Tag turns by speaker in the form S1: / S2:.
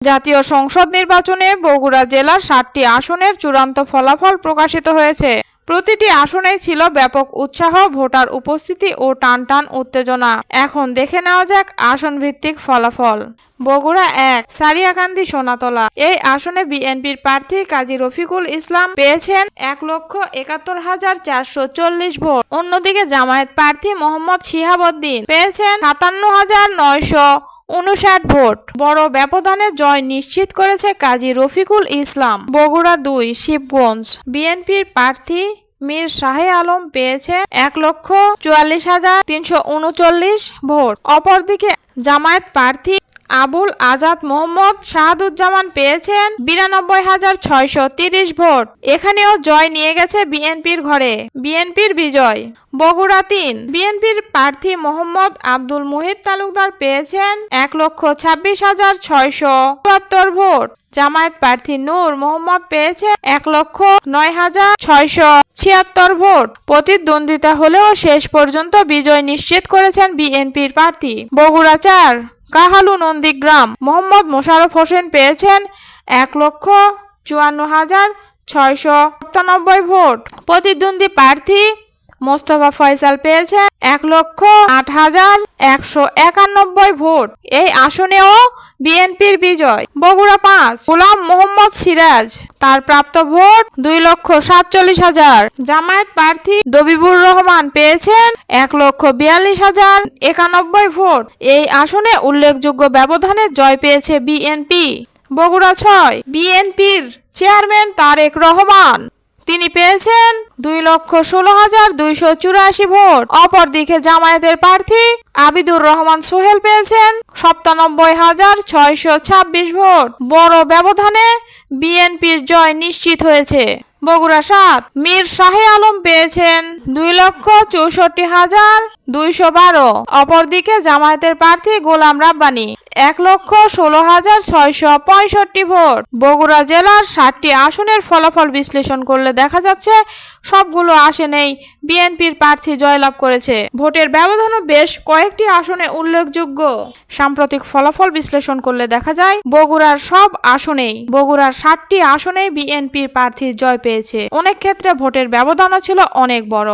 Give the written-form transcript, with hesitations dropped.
S1: জাতীয় সংসদ নির্বাচনে বগুড়া জেলার ৭টি আসনের চূড়ান্ত ফলাফল প্রকাশিত হয়েছে। প্রতিটি আসনেই ছিল ব্যাপক উৎসাহ, ভোটার উপস্থিতি ও টানটান উত্তেজনা। এখন দেখে নেওয়া যাক আসন ভিত্তিক ফলাফল। বগুড়া ১, সারিয়াকান্দি সোনাতলা। এই আসনে বিএনপির প্রার্থী কাজী রফিকুল ইসলাম পেয়েছেন ১,৭১,৪৪০ ভোট। অন্যদিকে জামায়াত প্রার্থী মোহাম্মদ শিহাবউদ্দিন পেয়েছেন ৫৭,৯৫৯ ভোট। বড় ব্যবধানে জয় নিশ্চিত করেছে কাজী রফিকুল ইসলাম। বগুড়া ২, শিবগঞ্জ। বিএনপির প্রার্থী মীর শাহে আলম পেয়েছে ১,৪৪,৩৩৯ ভোট। অপরদিকে জামায়াত প্রার্থী আবুল আজাদ মোহাম্মদ শাহাদুজ্জামান পেয়েছেন ৯২,৬৩০ ভোট। এখানেও জয় নিয়ে গেছে বিএনপির ঘরে। বিএনপির বিজয়। বগুড়া ৩, বিএনপির প্রার্থী মোহাম্মদ আব্দুল মুহিত তালুকদার পেয়েছেন ১,২৬,৬৭৪ ভোট। জামায়াত প্রার্থী নূর মোহাম্মদ পেয়েছে ১,০৯,৬৭৬ ভোট। প্রতিদ্বন্দ্বিতা হলেও শেষ পর্যন্ত বিজয় নিশ্চিত করেছেন বিএনপির প্রার্থী। বগুড়া ৪, কাহালু নন্দীগ্রাম। মোহাম্মদ মোশাররফ হোসেন পেয়েছেন ১,৫৪,৬৯৭ ভোট। প্রতিদ্বন্দ্বী প্রার্থী মোস্তফা ফয়সাল পেয়েছেন ১,০৮,১৯১ ভোট। এই আসনেও বিএনপির বিজয়। বগুড়া ৫, গোলাম মোহাম্মদ সিরাজ। তার প্রাপ্ত ভোট ২,৪৭,০০০। জামায়াত প্রার্থী দবিবুর রহমান পেয়েছেন ১,৪২,০৯১ ভোট। এই আসনে উল্লেখযোগ্য ব্যবধানে জয় পেয়েছে বিএনপি। বগুড়া ৬, বিএনপির চেয়ারম্যান তারেক রহমান। তিনি পেয়েছেন ২,১৬,২৮৪ ভোট। অপরদিকে জামায়াতের প্রার্থী আবিদুর রহমান সোহেল পেয়েছেন ৯৭,৬২৬ ভোট। বড় ব্যবধানে বিএনপির জয় নিশ্চিত হয়েছে। বগুড়া ৭, মীর শাহে আলম পেয়েছেন ২,৬৪,২১২। অপরদিকে জামায়াতের প্রার্থী গোলাম রাব্বানী ১,১৬,৬৬৫ ভোট। বগুড়া জেলার ৭টি আসনের ফলাফল বিশ্লেষণ করলে দেখা যাচ্ছে সবগুলো আসনেই বিএনপির প্রার্থী জয়লাভ করেছে। ভোটের ব্যবধানও বেশ কয়েকটি আসনে উল্লেখযোগ্য। সাম্প্রতিক ফলাফল বিশ্লেষণ করলে দেখা যায় বগুড়ার ৭টি আসনেই বিএনপির প্রার্থী জয় পেয়েছে। অনেক ক্ষেত্রে ভোটের ব্যবধানও ছিল অনেক বড়।